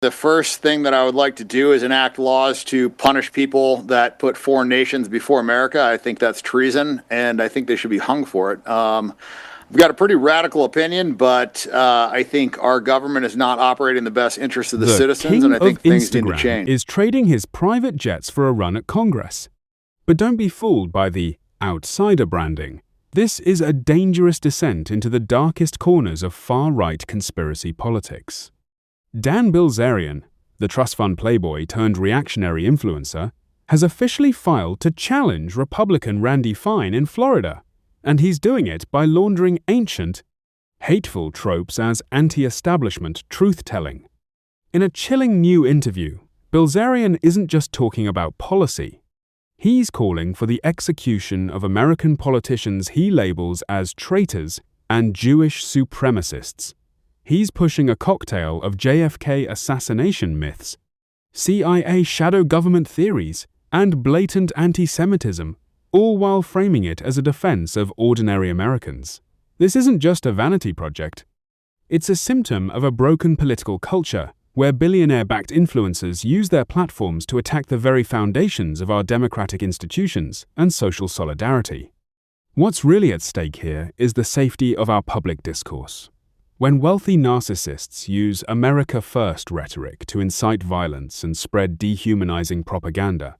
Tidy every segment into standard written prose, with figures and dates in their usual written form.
The first thing that I would like to do is enact laws to punish people that put foreign nations before America. I think that's treason, and I think they should be hung for it. I've got a pretty radical opinion, but I think our government is not operating in the best interest of the citizens, and I think things need to change. Is trading his private jets for a run at Congress. But don't be fooled by the outsider branding. This is a dangerous descent into the darkest corners of far-right conspiracy politics. Dan Bilzerian, the trust fund playboy turned reactionary influencer, has officially filed to challenge Republican Randy Fine in Florida, and he's doing it by laundering ancient, hateful tropes as anti-establishment truth-telling. In a chilling new interview, Bilzerian isn't just talking about policy. He's calling for the execution of American politicians he labels as traitors and Jewish supremacists. He's pushing a cocktail of JFK assassination myths, CIA shadow government theories, and blatant anti-Semitism, all while framing it as a defense of ordinary Americans. This isn't just a vanity project. It's a symptom of a broken political culture where billionaire-backed influencers use their platforms to attack the very foundations of our democratic institutions and social solidarity. What's really at stake here is the safety of our public discourse. When wealthy narcissists use America First rhetoric to incite violence and spread dehumanizing propaganda,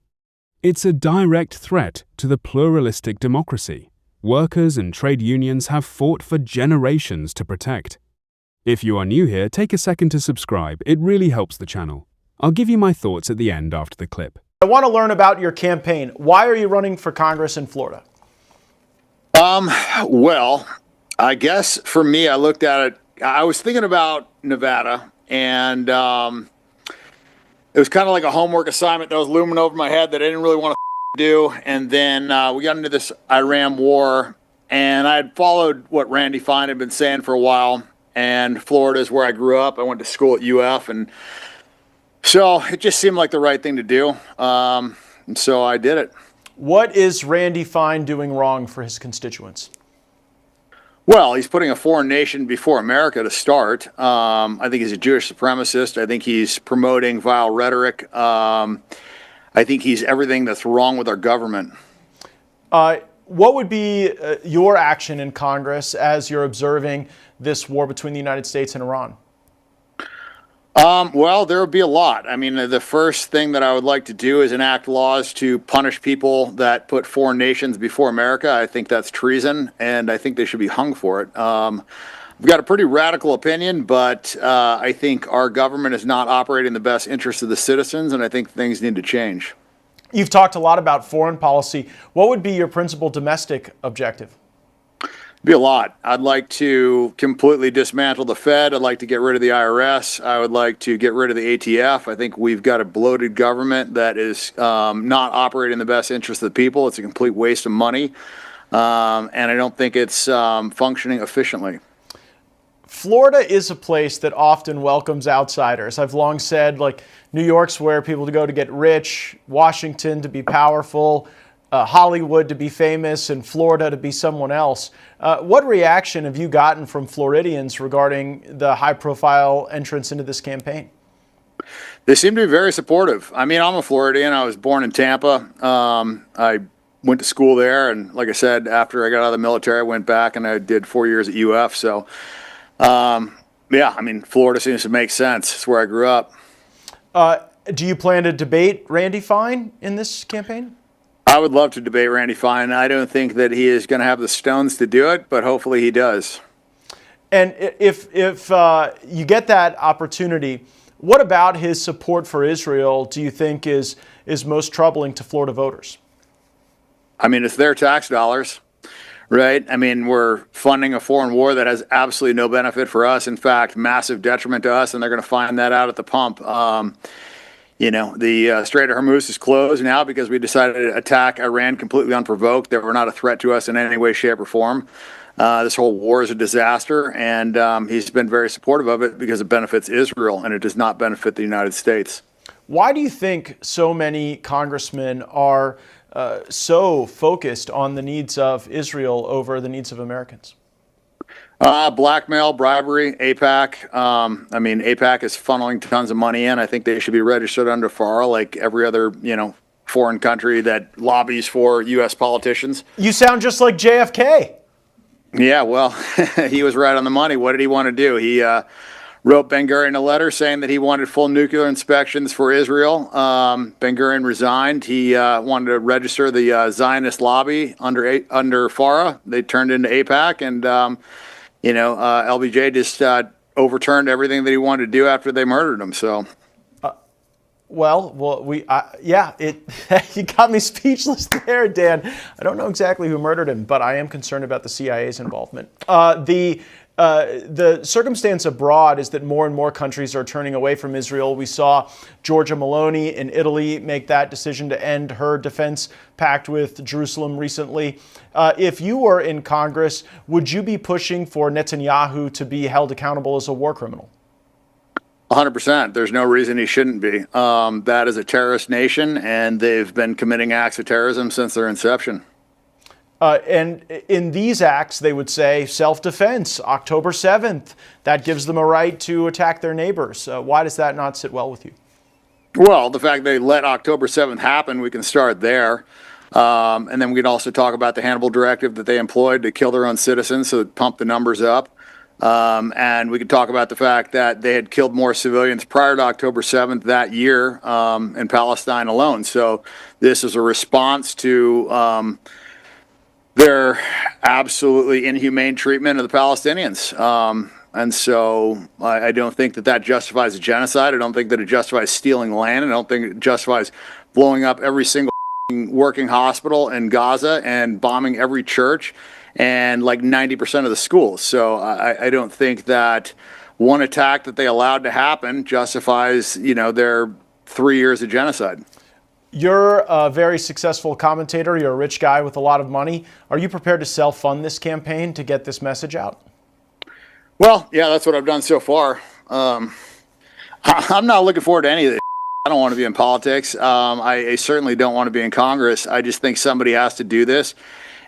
it's a direct threat to the pluralistic democracy workers and trade unions have fought for generations to protect. If you are new here, take a second to subscribe. It really helps the channel. I'll give you my thoughts at the end after the clip. I want to learn about your campaign. Why are you running for Congress in Florida? Well, I guess for me, I looked at it. I was thinking about Nevada, and it was kind of like a homework assignment that was looming over my head that I didn't really want to do. And then we got into this Iran war, and I had followed what Randy Fine had been saying for a while. And Florida is where I grew up. I went to school at UF, and so it just seemed like the right thing to do. And so I did it. What is Randy Fine doing wrong for his constituents? Well, he's putting a foreign nation before America to start. I think he's a Jewish supremacist. I think he's promoting vile rhetoric. I think he's everything that's wrong with our government. What would be your action in Congress as you're observing this war between the United States and Iran? Well, there would be a lot. I mean, the first thing that I would like to do is enact laws to punish people that put foreign nations before America. I think that's treason, and I think they should be hung for it. I've got a pretty radical opinion, but I think our government is not operating in the best interest of the citizens, and I think things need to change. You've talked a lot about foreign policy. What would be your principal domestic objective? Be a lot. I'd like to completely dismantle the Fed. I'd like to get rid of the IRS. I would like to get rid of the ATF. I think we've got a bloated government that is not operating in the best interest of the people. It's a complete waste of money, and I don't think it's functioning efficiently. Florida is a place that often welcomes outsiders. I've long said, like, New York's where people go to get rich, Washington to be powerful, Hollywood to be famous, and Florida to be someone else. What reaction have you gotten from Floridians regarding the high-profile entrance into this campaign? They seem to be very supportive. I mean, I'm a Floridian. I was born in Tampa. I went to school there, and like I said, after I got out of the military, I went back and I did 4 years at UF. So, yeah, I mean, Florida seems to make sense. It's where I grew up. Do you plan to debate Randy Fine in this campaign? I would love to debate Randy Fine. I don't think that he is going to have the stones to do it, but hopefully he does. And if you get that opportunity, what about his support for Israel do you think is most troubling to Florida voters? I mean, it's their tax dollars, right? I mean, we're funding a foreign war that has absolutely no benefit for us. In fact, massive detriment to us, and they're going to find that out at the pump. You know, the Strait of Hormuz is closed now because we decided to attack Iran completely unprovoked. They were not a threat to us in any way, shape, or form. This whole war is a disaster, and he's been very supportive of it because it benefits Israel, and it does not benefit the United States. Why do you think so many congressmen are so focused on the needs of Israel over the needs of Americans? Blackmail, bribery, APAC. I mean, APAC is funneling tons of money in. I think they should be registered under FARA like every other, foreign country that lobbies for U.S. politicians. You sound just like JFK. Yeah, well, he was right on the money. What did he want to do? He wrote Ben-Gurion a letter saying that he wanted full nuclear inspections for Israel. Ben-Gurion resigned. He wanted to register the Zionist lobby under FARA. They turned into APAC, and LBJ just overturned everything that he wanted to do after they murdered him. So. You got me speechless there, Dan. I don't know exactly who murdered him, but I am concerned about the CIA's involvement. The circumstance abroad is that more and more countries are turning away from Israel. We saw Giorgia Meloni in Italy make that decision to end her defense pact with Jerusalem recently. If you were in Congress, would you be pushing for Netanyahu to be held accountable as a war criminal? 100%. There's no reason he shouldn't be. That is a terrorist nation, and they've been committing acts of terrorism since their inception. And in these acts, they would say self-defense, October 7th. That gives them a right to attack their neighbors. Why does that not sit well with you? Well, the fact they let October 7th happen, we can start there. And then we can also talk about the Hannibal Directive that they employed to kill their own citizens, so it pumped the numbers up. And we could talk about the fact that they had killed more civilians prior to October 7th that year in Palestine alone. So this is a response to their absolutely inhumane treatment of the Palestinians. And so I don't think that justifies a genocide. I don't think that it justifies stealing land. I don't think it justifies blowing up every single working hospital in Gaza and bombing every church and like 90% of the schools. So I don't think that one attack that they allowed to happen justifies, their 3 years of genocide. You're a very successful commentator. You're a rich guy with a lot of money. Are you prepared to self-fund this campaign to get this message out? Well, yeah, that's what I've done so far. I'm not looking forward to any of this. I don't want to be in politics. I certainly don't want to be in Congress. I just think somebody has to do this.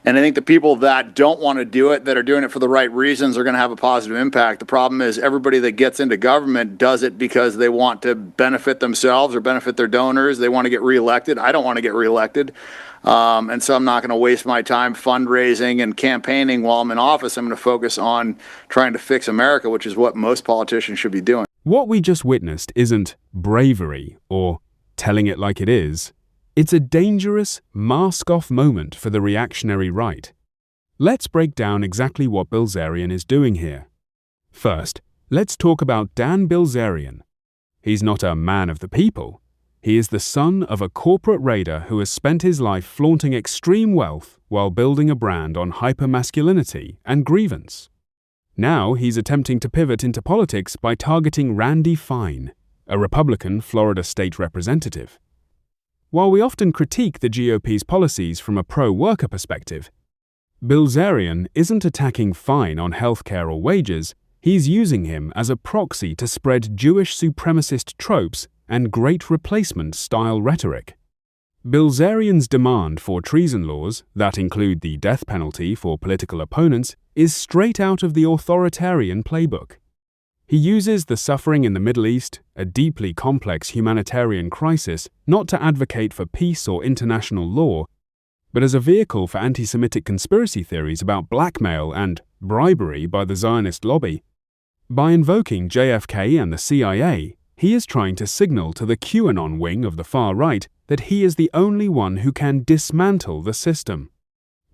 And I think the people that don't want to do it, that are doing it for the right reasons, are going to have a positive impact. The problem is everybody that gets into government does it because they want to benefit themselves or benefit their donors. They want to get reelected. I don't want to get reelected. And so I'm not going to waste my time fundraising and campaigning while I'm in office. I'm going to focus on trying to fix America, which is what most politicians should be doing. What we just witnessed isn't bravery or telling it like it is. It's a dangerous, mask-off moment for the reactionary right. Let's break down exactly what Bilzerian is doing here. First, let's talk about Dan Bilzerian. He's not a man of the people. He is the son of a corporate raider who has spent his life flaunting extreme wealth while building a brand on hypermasculinity and grievance. Now he's attempting to pivot into politics by targeting Randy Fine, a Republican Florida state representative. While we often critique the GOP's policies from a pro-worker perspective, Bilzerian isn't attacking Fine on healthcare or wages. He's using him as a proxy to spread Jewish supremacist tropes and Great Replacement-style rhetoric. Bilzerian's demand for treason laws, that include the death penalty for political opponents, is straight out of the authoritarian playbook. He uses the suffering in the Middle East, a deeply complex humanitarian crisis, not to advocate for peace or international law, but as a vehicle for anti-Semitic conspiracy theories about blackmail and bribery by the Zionist lobby. By invoking JFK and the CIA, he is trying to signal to the QAnon wing of the far right that he is the only one who can dismantle the system.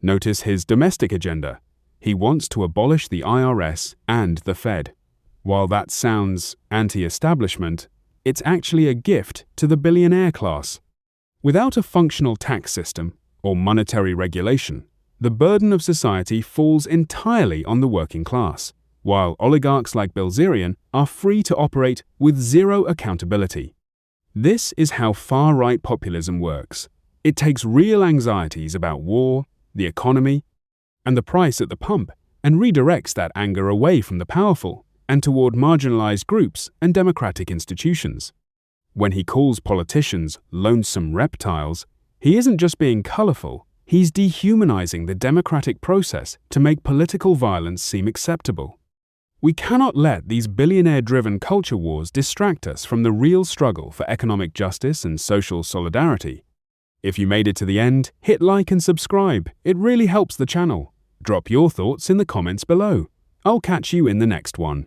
Notice his domestic agenda. He wants to abolish the IRS and the Fed. While that sounds anti-establishment, it's actually a gift to the billionaire class. Without a functional tax system or monetary regulation, the burden of society falls entirely on the working class, while oligarchs like Bilzerian are free to operate with zero accountability. This is how far-right populism works. It takes real anxieties about war, the economy, and the price at the pump, and redirects that anger away from the powerful and toward marginalized groups and democratic institutions. When he calls politicians lonesome reptiles, he isn't just being colorful, He's dehumanizing the democratic process to make political violence seem acceptable. We cannot let these billionaire-driven culture wars distract us from the real struggle for economic justice and social solidarity. If you made it to the end, hit like and subscribe. It really helps the channel. Drop your thoughts in the comments below. I'll catch you in the next one.